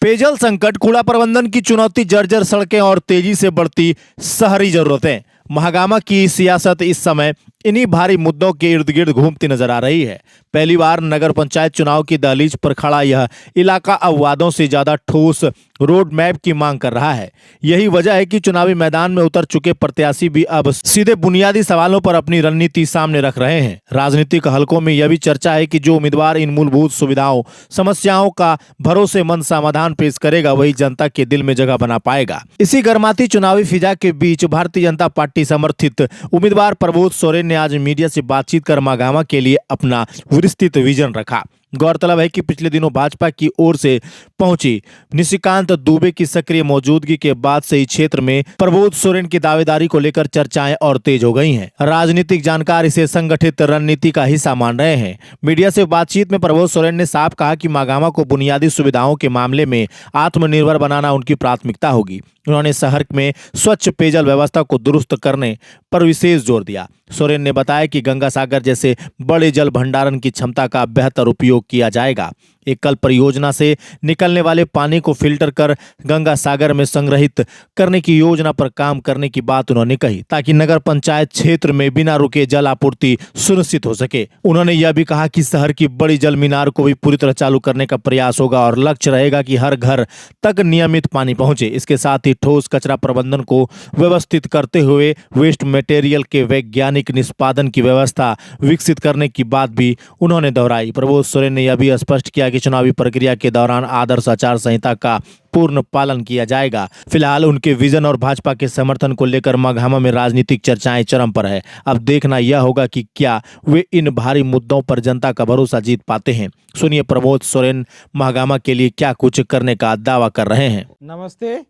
पेयजल संकट, कूड़ा प्रबंधन की चुनौती, जर्जर सड़कें और तेजी से बढ़ती शहरी जरूरतें। महागामा की सियासत इस समय इन्हीं भारी मुद्दों के इर्द गिर्द घूमती नजर आ रही है। पहली बार नगर पंचायत चुनाव की दहलीज पर खड़ा यह इलाका अब वादों से ज्यादा ठोस रोड मैप की मांग कर रहा है। यही वजह है कि चुनावी मैदान में उतर चुके प्रत्याशी भी अब सीधे बुनियादी सवालों पर अपनी रणनीति सामने रख रहे हैं। राजनीतिक हलकों में यह भी चर्चा है कि जो उम्मीदवार इन मूलभूत सुविधाओं, समस्याओं का भरोसेमंद समाधान पेश करेगा, वही जनता के दिल में जगह बना पाएगा। इसी गर्माती चुनावी फिजा के बीच भारतीय जनता पार्टी समर्थित उम्मीदवार प्रबोध सोरेन ने आज मीडिया से बातचीत कर महागामा के लिए अपना विस्तृत विजन रखा। गौरतलब है कि पिछले दिनों भाजपा की ओर से पहुंची निशिकांत दुबे की सक्रिय मौजूदगी के बाद से ही क्षेत्र में प्रबोध सोरेन की दावेदारी को लेकर चर्चाएं और तेज हो गई हैं। राजनीतिक जानकार इसे संगठित रणनीति का हिस्सा मान रहे हैं। मीडिया से बातचीत में प्रबोध सोरेन ने साफ कहा कि महागामा को बुनियादी सुविधाओं के मामले में आत्मनिर्भर बनाना उनकी प्राथमिकता होगी। उन्होंने शहर में स्वच्छ पेयजल व्यवस्था को दुरुस्त करने पर विशेष जोर दिया। सोरेन ने बताया कि गंगा सागर जैसे बड़े जल भंडारण की क्षमता का बेहतर उपयोग किया जाएगा। एकल परियोजना से निकलने वाले पानी को फिल्टर कर गंगा सागर में संग्रहित करने की योजना पर काम करने की बात उन्होंने कही, ताकि नगर पंचायत क्षेत्र में बिना रुके जल आपूर्ति सुनिश्चित हो सके। उन्होंने यह भी कहा कि शहर की बड़ी जल मीनार को भी पूरी तरह चालू करने का प्रयास होगा और लक्ष्य रहेगा कि हर घर तक नियमित पानी पहुंचे। इसके साथ ही ठोस कचरा प्रबंधन को व्यवस्थित करते हुए वेस्ट मटेरियल के वैज्ञानिक निष्पादन की व्यवस्था विकसित करने की बात भी उन्होंने दोहराई। प्रबोध सोरेन ने यह भी स्पष्ट किया कि चुनावी प्रक्रिया के दौरान आदर्श आचार संहिता का पूर्ण पालन किया जाएगा। फिलहाल उनके विजन और भाजपा के समर्थन को लेकर महागामा में राजनीतिक चर्चाएं चरम पर है। अब देखना यह होगा कि क्या वे इन भारी मुद्दों पर जनता का भरोसा जीत पाते हैं। सुनिए प्रबोध सोरेन महागामा के लिए क्या कुछ करने का दावा कर रहे हैं। नमस्ते,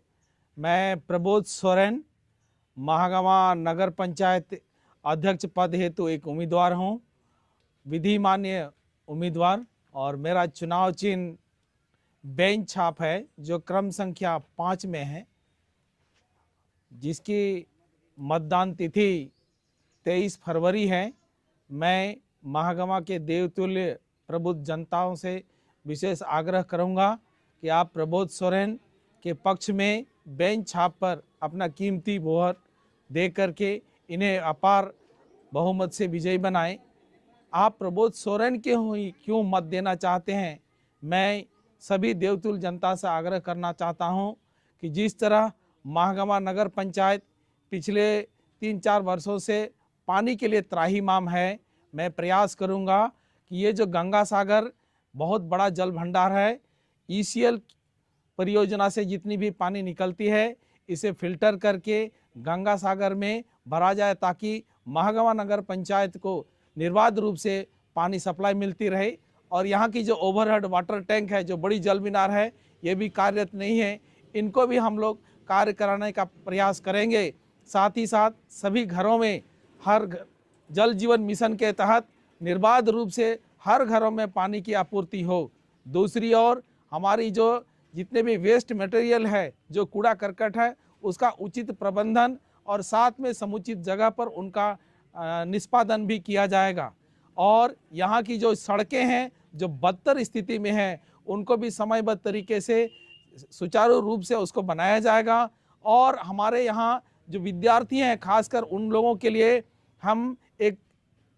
मैं प्रबोध सोरेन महागामा नगर पंचायत अध्यक्ष पद हेतु एक उम्मीदवार हूं, विधिमान्य उम्मीदवार, और मेरा चुनाव चिन्ह बेंच छाप है जो क्रम संख्या 5 में है, जिसकी मतदान तिथि 23 फरवरी है। मैं महागामा के देवतुल्य प्रबुद्ध जनताओं से विशेष आग्रह करूंगा कि आप प्रबोध सोरेन के पक्ष में बेंच छाप पर अपना कीमती वोट दे करके इन्हें अपार बहुमत से विजयी बनाएं। आप प्रबोध सोरेन के क्यों मत देना चाहते हैं, मैं सभी देवतुल जनता से आग्रह करना चाहता हूं कि जिस तरह महागामा नगर पंचायत पिछले 3-4 वर्षों से पानी के लिए त्राहिमाम है, मैं प्रयास करूंगा कि ये जो गंगा सागर बहुत बड़ा जल भंडार है, ईसीएल परियोजना से जितनी भी पानी निकलती है इसे फिल्टर करके गंगा सागर में भरा जाए, ताकि महागामा नगर पंचायत को निर्बाध रूप से पानी सप्लाई मिलती रहे। और यहाँ की जो ओवरहेड वाटर टैंक है, जो बड़ी जल मीनार है, ये भी कार्यरत नहीं है, इनको भी हम लोग कार्य कराने का प्रयास करेंगे। साथ ही साथ सभी घरों में हर जल जीवन मिशन के तहत निर्बाध रूप से हर घरों में पानी की आपूर्ति हो। दूसरी ओर हमारी जो जितने भी वेस्ट मटेरियल है, जो कूड़ा करकट है, उसका उचित प्रबंधन और साथ में समुचित जगह पर उनका निष्पादन भी किया जाएगा। और यहाँ की जो सड़कें हैं जो बदतर स्थिति में हैं, उनको भी समयबद्ध तरीके से सुचारू रूप से उसको बनाया जाएगा। और हमारे यहाँ जो विद्यार्थी हैं, खासकर उन लोगों के लिए हम एक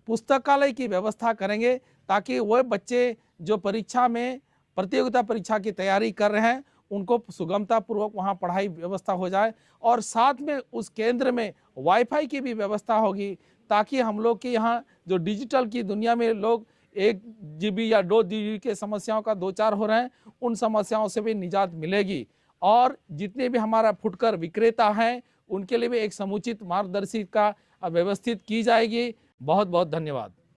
पुस्तकालय की व्यवस्था करेंगे, ताकि वह बच्चे जो परीक्षा में प्रतियोगिता परीक्षा की तैयारी कर रहे हैं उनको सुगमता पूर्वक वहाँ पढ़ाई व्यवस्था हो जाए। और साथ में उस केंद्र में वाईफाई की भी व्यवस्था होगी, ताकि हम लोग के यहाँ जो डिजिटल की दुनिया में लोग 1 GB या 2 GB के समस्याओं का 2-4 हो रहे हैं, उन समस्याओं से भी निजात मिलेगी। और जितने भी हमारा फुटकर विक्रेता हैं उनके लिए भी एक समुचित मार्गदर्शिका व्यवस्थित की जाएगी। बहुत बहुत धन्यवाद।